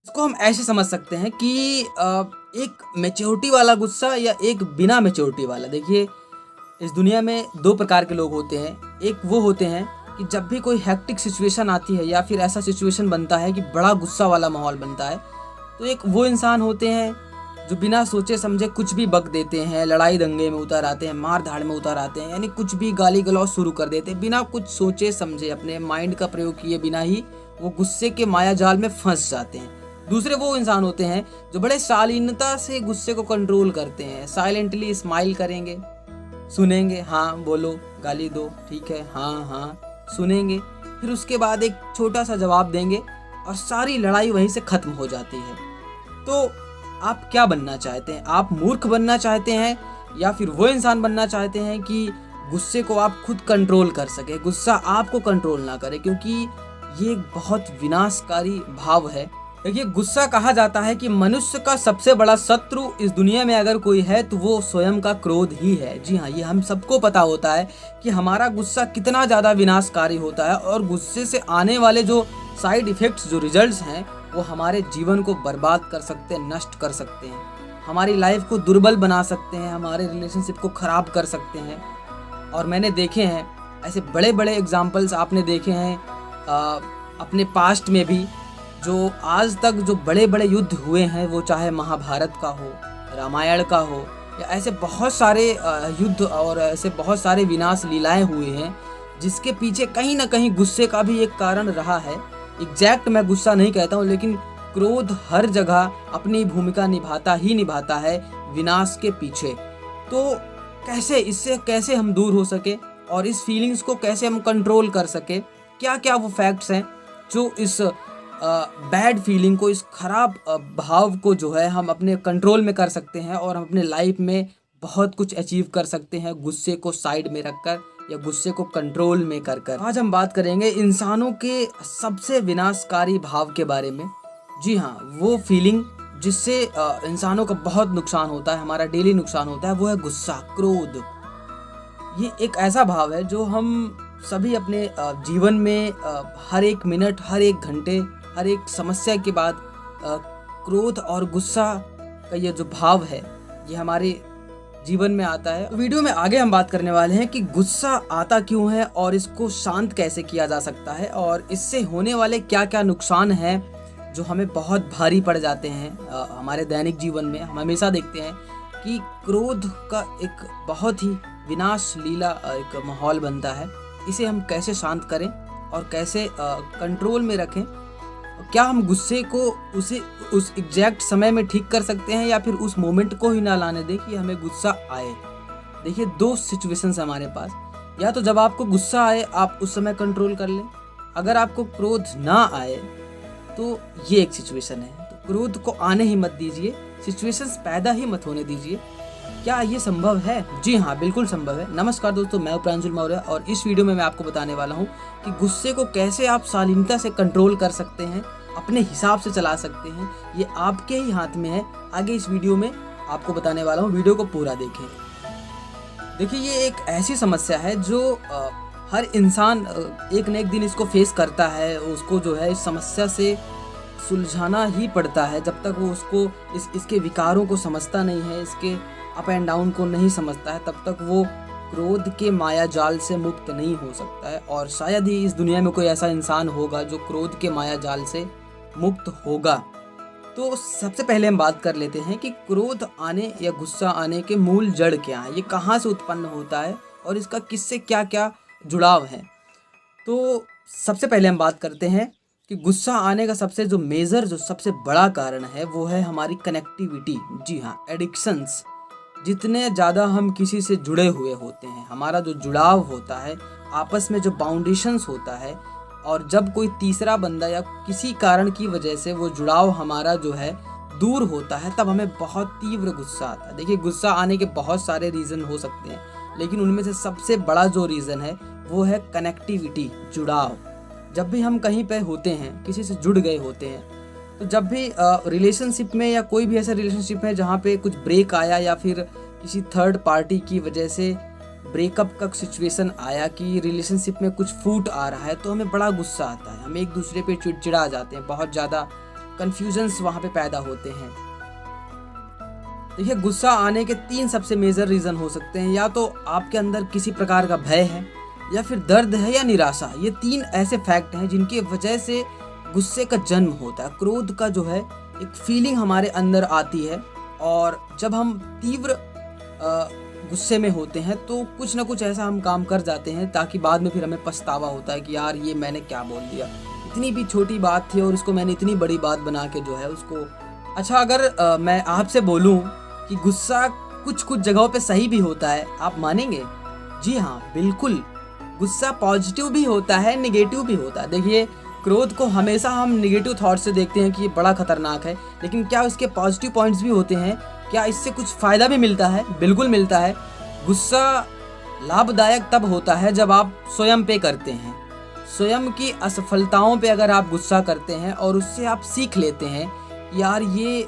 इसको हम ऐसे समझ सकते हैं कि एक मैच्योरिटी वाला गुस्सा या एक बिना मैच्योरिटी वाला। देखिए, इस दुनिया में 2 प्रकार के लोग होते हैं। एक वो होते हैं कि जब भी कोई हेक्टिक सिचुएशन आती है या फिर ऐसा सिचुएशन बनता है कि बड़ा गुस्सा वाला माहौल बनता है, तो एक वो इंसान होते हैं जो बिना सोचे समझे कुछ भी बक देते हैं, लड़ाई दंगे में उतर आते हैं, मार धाड़ में उतर आते हैं, यानी कुछ भी गाली गलौज शुरू कर देते हैं बिना कुछ सोचे समझे, अपने माइंड का प्रयोग किए बिना ही वो गुस्से के माया जाल में फंस जाते हैं। दूसरे वो इंसान होते हैं जो बड़े शालीनता से गुस्से को कंट्रोल करते हैं, साइलेंटली स्माइल करेंगे, सुनेंगे, हाँ बोलो, गाली दो, ठीक है, हाँ हाँ, सुनेंगे, फिर उसके बाद एक छोटा सा जवाब देंगे और सारी लड़ाई वहीं से खत्म हो जाती है। तो आप क्या बनना चाहते हैं? आप मूर्ख बनना चाहते हैं या फिर वो इंसान बनना चाहते हैं कि गुस्से को आप खुद कंट्रोल कर सके, गुस्सा आपको कंट्रोल ना करे? क्योंकि ये एक बहुत विनाशकारी भाव है। देखिए, गुस्सा कहा जाता है कि मनुष्य का सबसे बड़ा शत्रु इस दुनिया में अगर कोई है तो वो स्वयं का क्रोध ही है। जी हाँ, ये हम सबको पता होता है कि हमारा गुस्सा कितना ज़्यादा विनाशकारी होता है और गुस्से से आने वाले जो साइड इफ़ेक्ट्स, जो रिजल्ट्स हैं, वो हमारे जीवन को बर्बाद कर सकते हैं, नष्ट कर सकते हैं, हमारी लाइफ को दुर्बल बना सकते हैं, हमारे रिलेशनशिप को ख़राब कर सकते हैं। और मैंने देखे हैं ऐसे बड़े बड़े एग्जाम्पल्स, आपने देखे हैं अपने पास्ट में भी, जो आज तक जो बड़े बड़े युद्ध हुए हैं, वो चाहे महाभारत का हो, रामायण का हो, या ऐसे बहुत सारे युद्ध और ऐसे बहुत सारे विनाश लीलाएं हुए हैं जिसके पीछे कहीं ना कहीं गुस्से का भी एक कारण रहा है। एग्जैक्ट मैं गुस्सा नहीं कहता हूँ, लेकिन क्रोध हर जगह अपनी भूमिका निभाता ही निभाता है विनाश के पीछे। तो इससे कैसे हम दूर हो सके और इस फीलिंग्स को कैसे हम कंट्रोल कर सके, क्या क्या वो फैक्ट्स हैं जो इस बैड फीलिंग को, इस खराब भाव को जो है हम अपने कंट्रोल में कर सकते हैं और हम अपने लाइफ में बहुत कुछ अचीव कर सकते हैं गुस्से को साइड में रखकर या गुस्से को कंट्रोल में कर कर। आज हम बात करेंगे इंसानों के सबसे विनाशकारी भाव के बारे में। जी हाँ, वो फीलिंग जिससे इंसानों का बहुत नुकसान होता है, हमारा डेली नुकसान होता है, वो है गुस्सा, क्रोध। ये एक ऐसा भाव है जो हम सभी अपने जीवन में हर एक मिनट, हर एक घंटे, हर एक समस्या के बाद क्रोध और गुस्सा का ये जो भाव है, ये हमारे जीवन में आता है। तो वीडियो में आगे हम बात करने वाले हैं कि गुस्सा आता क्यों है और इसको शांत कैसे किया जा सकता है और इससे होने वाले क्या क्या नुकसान हैं जो हमें बहुत भारी पड़ जाते हैं हमारे दैनिक जीवन में। हम हमेशा देखते हैं कि क्रोध का एक बहुत ही विनाश लीला एक माहौल बनता है। इसे हम कैसे शांत करें और कैसे कंट्रोल में रखें? क्या हम गुस्से को उस एग्जैक्ट समय में ठीक कर सकते हैं या फिर उस मोमेंट को ही ना लाने दें कि हमें गुस्सा आए? देखिए, 2 सिचुएशंस हमारे पास। या तो जब आपको गुस्सा आए आप उस समय कंट्रोल कर लें, अगर आपको क्रोध ना आए तो ये एक सिचुएशन है। तो क्रोध को आने ही मत दीजिए, सिचुएशंस पैदा ही मत होने दीजिए। क्या ये संभव है? जी हाँ, बिल्कुल संभव है। नमस्कार दोस्तों, मैं प्रांजल मौर्य और इस वीडियो में मैं आपको बताने वाला हूँ कि गुस्से को कैसे आप शालीनता से कंट्रोल कर सकते हैं, अपने हिसाब से चला सकते हैं। ये आपके ही हाथ में है। आगे इस वीडियो में आपको बताने वाला हूँ, वीडियो को पूरा देखें। देखिए, ये एक ऐसी समस्या है जो हर इंसान एक न एक दिन इसको फेस करता है। उसको जो है इस समस्या से सुलझाना ही पड़ता है। जब तक वो उसको इसके विकारों को समझता नहीं है, इसके अप एंड डाउन को नहीं समझता है, तब तक वो क्रोध के माया जाल से मुक्त नहीं हो सकता है। और शायद ही इस दुनिया में कोई ऐसा इंसान होगा जो क्रोध के माया जाल से मुक्त होगा। तो सबसे पहले हम बात कर लेते हैं कि क्रोध आने या गुस्सा आने के मूल जड़ क्या है, ये कहाँ से उत्पन्न होता है और इसका किससे क्या क्या जुड़ाव है। तो सबसे पहले हम बात करते हैं कि गुस्सा आने का सबसे बड़ा कारण है वो है हमारी कनेक्टिविटी। जी हाँ, एडिक्शंस। जितने ज़्यादा हम किसी से जुड़े हुए होते हैं, हमारा जो जुड़ाव होता है, आपस में जो बाउंडेशंस होता है, और जब कोई तीसरा बंदा या किसी कारण की वजह से वो जुड़ाव हमारा जो है दूर होता है, तब हमें बहुत तीव्र गुस्सा आता है। देखिए, गुस्सा आने के बहुत सारे रीज़न हो सकते हैं, लेकिन उनमें से सबसे बड़ा जो रीज़न है वो है कनेक्टिविटी, जुड़ाव। जब भी हम कहीं पे होते हैं, किसी से जुड़ गए होते हैं, तो जब भी रिलेशनशिप में या कोई भी ऐसा रिलेशनशिप है जहाँ पे कुछ ब्रेक आया या फिर किसी थर्ड पार्टी की वजह से ब्रेकअप का सिचुएशन आया कि रिलेशनशिप में कुछ फूट आ रहा है, तो हमें बड़ा गुस्सा आता है। हम एक दूसरे पे चिड़चिड़ा जाते हैं, बहुत ज़्यादा कन्फ्यूजन्स वहाँ पे पैदा होते हैं। देखिए, गुस्सा आने के 3 सबसे मेजर रीज़न हो सकते हैं। या तो आपके अंदर किसी प्रकार का भय है, या फिर दर्द है, या निराशा। ये 3 ऐसे फैक्ट हैं जिनकी वजह से गुस्से का जन्म होता है। क्रोध का जो है एक फीलिंग हमारे अंदर आती है, और जब हम तीव्र गुस्से में होते हैं तो कुछ ना कुछ ऐसा हम काम कर जाते हैं ताकि बाद में फिर हमें पछतावा होता है कि यार ये मैंने क्या बोल दिया, इतनी भी छोटी बात थी और उसको मैंने इतनी बड़ी बात बना के जो है उसको। अच्छा, अगर मैं आपसे बोलूं कि गुस्सा कुछ कुछ जगहों पे सही भी होता है, आप मानेंगे? जी हाँ, बिल्कुल। गुस्सा पॉजिटिव भी होता है, निगेटिव भी होता है। देखिए, क्रोध को हमेशा हम निगेटिव थॉट से देखते हैं कि ये बड़ा खतरनाक है, लेकिन क्या उसके पॉजिटिव पॉइंट्स भी होते हैं? क्या इससे कुछ फ़ायदा भी मिलता है? बिल्कुल मिलता है। गुस्सा लाभदायक तब होता है जब आप स्वयं पे करते हैं। स्वयं की असफलताओं पे अगर आप गुस्सा करते हैं और उससे आप सीख लेते हैं, यार ये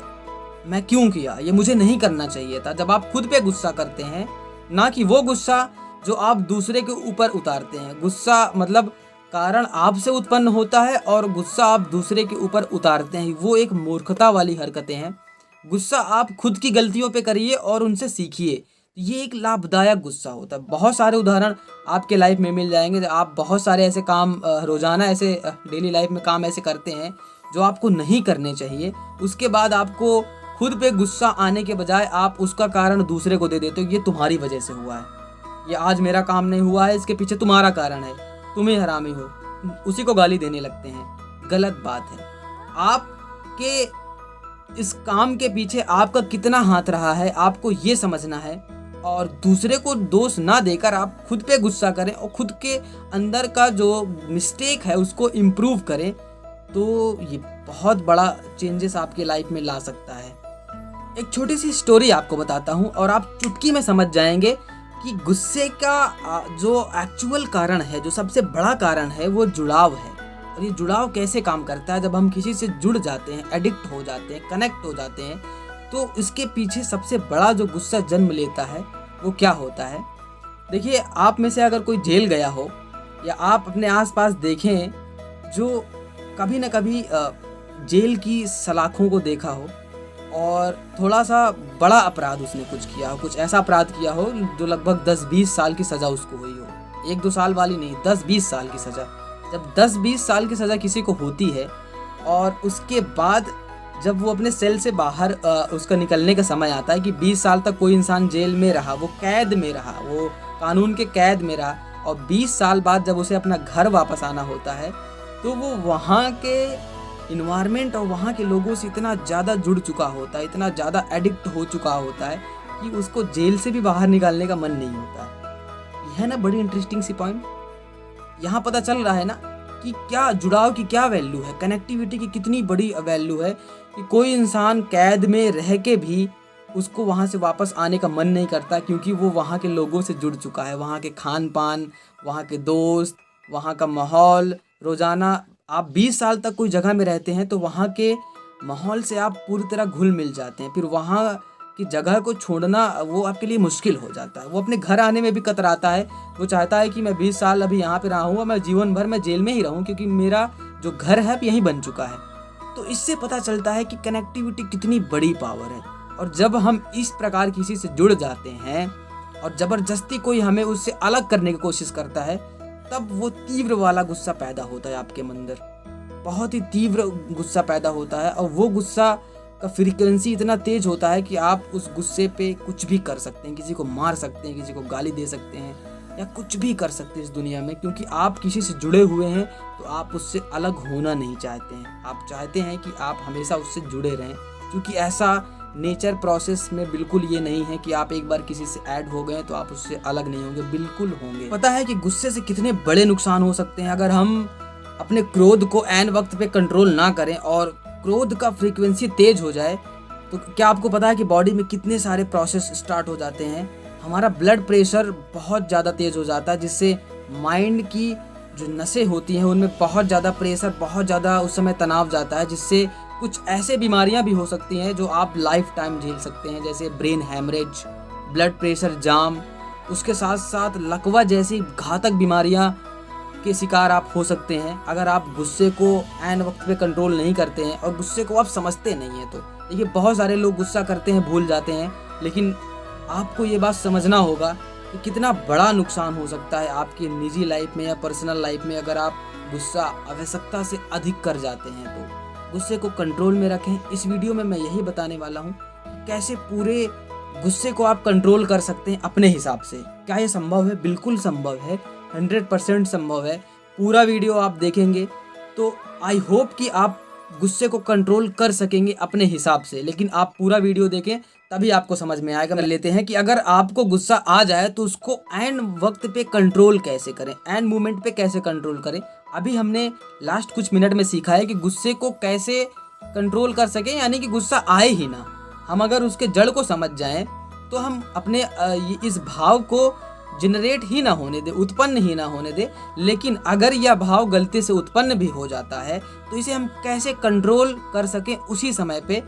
मैं क्यों किया, ये मुझे नहीं करना चाहिए था। जब आप खुद पे गुस्सा करते हैं, ना कि वो गुस्सा जो आप दूसरे के ऊपर उतारते हैं। गुस्सा मतलब कारण आपसे उत्पन्न होता है और गुस्सा आप दूसरे के ऊपर उतारते हैं, वो एक मूर्खता वाली हरकतें हैं। गुस्सा आप खुद की गलतियों पे करिए और उनसे सीखिए, ये एक लाभदायक गुस्सा होता है। बहुत सारे उदाहरण आपके लाइफ में मिल जाएंगे। आप बहुत सारे ऐसे काम रोज़ाना ऐसे डेली लाइफ में काम ऐसे करते हैं जो आपको नहीं करने चाहिए। उसके बाद आपको खुद पे गुस्सा आने के बजाय आप उसका कारण दूसरे को दे देते हो, ये तुम्हारी वजह से हुआ है, ये आज मेरा काम नहीं हुआ है, इसके पीछे तुम्हारा कारण है, तुम ही हरामी हो, उसी को गाली देने लगते हैं। गलत बात है। आपके इस काम के पीछे आपका कितना हाथ रहा है, आपको ये समझना है, और दूसरे को दोष ना देकर आप खुद पे गुस्सा करें और खुद के अंदर का जो मिस्टेक है उसको इम्प्रूव करें, तो ये बहुत बड़ा चेंजेस आपके लाइफ में ला सकता है। एक छोटी सी स्टोरी आपको बताता हूँ और आप चुटकी में समझ जाएंगे कि गुस्से का जो एक्चुअल कारण है, जो सबसे बड़ा कारण है, वो जुड़ाव है। और ये जुड़ाव कैसे काम करता है? जब हम किसी से जुड़ जाते हैं, एडिक्ट हो जाते हैं, कनेक्ट हो जाते हैं, तो इसके पीछे सबसे बड़ा जो गुस्सा जन्म लेता है वो क्या होता है? देखिए, आप में से अगर कोई जेल गया हो, या आप अपने आसपास देखें जो कभी न कभी जेल की सलाखों को देखा हो और थोड़ा सा बड़ा अपराध उसने कुछ किया हो, कुछ ऐसा अपराध किया हो जो लगभग 10-20 साल की सज़ा उसको हुई हो। 1-2 साल वाली नहीं, 10-20 साल की सज़ा। जब 10-20 साल की सज़ा किसी को होती है और उसके बाद जब वो अपने सेल से बाहर उसका निकलने का समय आता है कि 20 साल तक कोई इंसान जेल में रहा, वो कैद में रहा, वो कानून के कैद में रहा, और 20 साल बाद जब उसे अपना घर वापस आना होता है, तो वो वहाँ के इन्वायरमेंट और वहाँ के लोगों से इतना ज़्यादा जुड़ चुका होता है, इतना ज़्यादा एडिक्ट हो चुका होता है कि उसको जेल से भी बाहर निकालने का मन नहीं होता है। यह है ना बड़ी इंटरेस्टिंग सी पॉइंट। यहाँ पता चल रहा है ना कि क्या जुड़ाव की क्या वैल्यू है, कनेक्टिविटी की कितनी बड़ी वैल्यू है, कि कोई इंसान कैद में रह के भी उसको वहाँ से वापस आने का मन नहीं करता, क्योंकि वो वहाँ के लोगों से जुड़ चुका है। वहाँ के खान पान, वहाँ के दोस्त, वहाँ का माहौल। रोज़ाना आप 20 साल तक कोई जगह में रहते हैं तो वहाँ के माहौल से आप पूरी तरह घुल मिल जाते हैं। फिर वहाँ की जगह को छोड़ना वो आपके लिए मुश्किल हो जाता है। वो अपने घर आने में भी कतराता है। वो चाहता है कि मैं 20 साल अभी यहाँ पे रहा हूँ, मैं जीवन भर मैं जेल में ही रहूँ, क्योंकि मेरा जो घर है यहीं बन चुका है। तो इससे पता चलता है कि कनेक्टिविटी कितनी बड़ी पावर है। और जब हम इस प्रकार किसी से जुड़ जाते हैं और ज़बरदस्ती कोई हमें उससे अलग करने की कोशिश करता है, तब वो तीव्र वाला गुस्सा पैदा होता है आपके अंदर। बहुत ही तीव्र गुस्सा पैदा होता है, और वो गुस्सा का फ्रीक्वेंसी इतना तेज होता है कि आप उस गुस्से पे कुछ भी कर सकते हैं, किसी को मार सकते हैं, किसी को गाली दे सकते हैं, या कुछ भी कर सकते हैं इस दुनिया में, क्योंकि आप किसी से जुड़े हुए हैं तो आप उससे अलग होना नहीं चाहते हैं। आप चाहते हैं कि आप हमेशा उससे जुड़े रहें, क्योंकि ऐसा नेचर प्रोसेस में बिल्कुल ये नहीं है कि आप एक बार किसी से ऐड हो गए तो आप उससे अलग नहीं होंगे, बिल्कुल होंगे। पता है कि गुस्से से कितने बड़े नुकसान हो सकते हैं अगर हम अपने क्रोध को ऐन वक्त पे कंट्रोल ना करें और क्रोध का फ्रीक्वेंसी तेज हो जाए। तो क्या आपको पता है कि बॉडी में कितने सारे प्रोसेस स्टार्ट हो जाते हैं? हमारा ब्लड प्रेशर बहुत ज़्यादा तेज हो जाता है, जिससे माइंड की जो नसें होती हैं उनमें बहुत ज़्यादा प्रेशर, बहुत ज़्यादा उस समय तनाव जाता है, जिससे कुछ ऐसे बीमारियां भी हो सकती हैं जो आप लाइफ टाइम झेल सकते हैं, जैसे ब्रेन हैमरेज, ब्लड प्रेशर जाम, उसके साथ साथ लकवा जैसी घातक बीमारियां के शिकार आप हो सकते हैं अगर आप गुस्से को ऐन वक्त पे कंट्रोल नहीं करते हैं और गुस्से को आप समझते नहीं हैं। तो देखिए बहुत सारे लोग गुस्सा करते हैं, भूल जाते हैं, लेकिन आपको ये बात समझना होगा कि कितना बड़ा नुकसान हो सकता है आपकी निजी लाइफ में या पर्सनल लाइफ में अगर आप गुस्सा आवश्यकता से अधिक कर जाते हैं। तो गुस्से को कंट्रोल में रखें। इस वीडियो में मैं यही बताने वाला हूँ कि कैसे पूरे गुस्से को आप कंट्रोल कर सकते हैं अपने हिसाब से। क्या ये संभव है? बिल्कुल संभव है, 100% संभव है। पूरा वीडियो आप देखेंगे तो आई होप कि आप गुस्से को कंट्रोल कर सकेंगे अपने हिसाब से, लेकिन आप पूरा वीडियो देखें तभी आपको समझ में आएगा। लेते हैं कि अगर आपको गुस्सा आ जाए तो उसको ऐन वक्त पे कंट्रोल कैसे करें, ऐन मोमेंट पे कैसे कंट्रोल करें। अभी हमने लास्ट कुछ मिनट में सीखा है कि गुस्से को कैसे कंट्रोल कर सकें, यानी कि गुस्सा आए ही ना। हम अगर उसके जड़ को समझ जाएं तो हम अपने इस भाव को जनरेट ही ना होने दे, उत्पन्न ही ना होने दे। लेकिन अगर यह भाव गलती से उत्पन्न भी हो जाता है तो इसे हम कैसे कंट्रोल कर सकें उसी समय पे।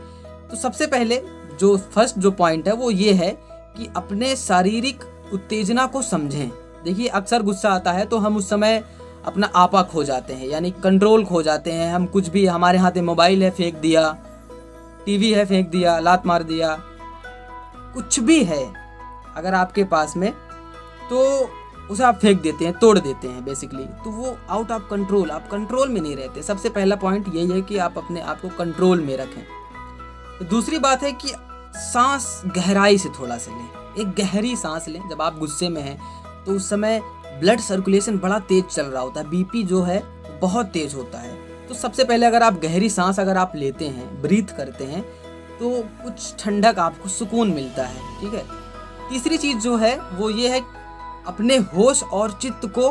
तो सबसे पहले जो फर्स्ट जो पॉइंट है वो ये है कि अपने शारीरिक उत्तेजना को समझें। देखिए अक्सर गुस्सा आता है तो हम उस समय अपना आपा खो जाते हैं, यानी कंट्रोल खो जाते हैं। हम कुछ भी, हमारे हाथ में मोबाइल है फेंक दिया, टीवी है फेंक दिया, लात मार दिया, कुछ भी है अगर आपके पास में तो उसे आप फेंक देते हैं, तोड़ देते हैं बेसिकली। तो वो आउट ऑफ कंट्रोल, आप कंट्रोल में नहीं रहते। सबसे पहला पॉइंट यही है कि आप अपने आप को कंट्रोल में रखें। तो दूसरी बात है कि सांस गहराई से थोड़ा सा लें, एक गहरी सांस लें। जब आप गुस्से में हैं तो उस समय ब्लड सर्कुलेशन बड़ा तेज चल रहा होता है, बीपी जो है बहुत तेज होता है। तो सबसे पहले अगर आप गहरी सांस अगर आप लेते हैं, ब्रीथ करते हैं, तो कुछ ठंडक, आपको सुकून मिलता है। ठीक है। तीसरी चीज़ जो है वो ये है अपने होश और चित्त को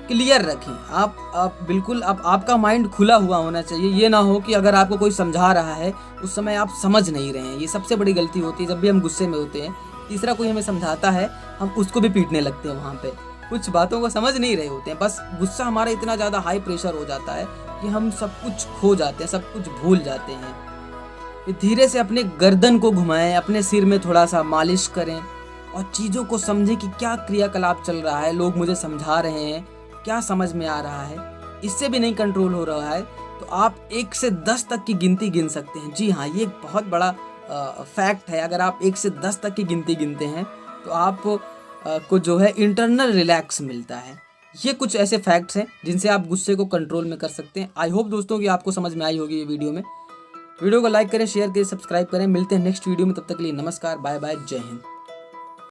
क्लियर रखें। आप बिल्कुल आपका माइंड खुला हुआ होना चाहिए। ये ना हो कि अगर आपको कोई समझा रहा है उस समय आप समझ नहीं रहे हैं। ये सबसे बड़ी गलती होती है जब भी हम गुस्से में होते हैं। तीसरा, कोई हमें समझाता है हम उसको भी पीटने लगते हैं, वहाँ पे कुछ बातों को समझ नहीं रहे होते हैं। बस गुस्सा हमारा इतना ज़्यादा हाई प्रेशर हो जाता है कि हम सब कुछ खो जाते हैं, सब कुछ भूल जाते हैं। धीरे से अपने गर्दन को घुमाएं, अपने सिर में थोड़ा सा मालिश करें और चीज़ों को समझें कि क्या क्रियाकलाप चल रहा है, लोग मुझे समझा रहे हैं, क्या समझ में आ रहा है। इससे भी नहीं कंट्रोल हो रहा है तो आप 1 से 10 तक की गिनती गिन सकते हैं। जी हाँ, ये एक बहुत बड़ा फैक्ट है। अगर आप 1 से 10 तक की गिनती गिनते हैं तो आप को जो है इंटरनल रिलैक्स मिलता है। ये कुछ ऐसे फैक्ट्स हैं जिनसे आप गुस्से को कंट्रोल में कर सकते हैं। आई होप दोस्तों कि आपको समझ में आई होगी ये वीडियो में। वीडियो को लाइक करें, शेयर करें, सब्सक्राइब करें। मिलते हैं नेक्स्ट वीडियो में, तब तक के लिए नमस्कार, बाय बाय, जय हिंद।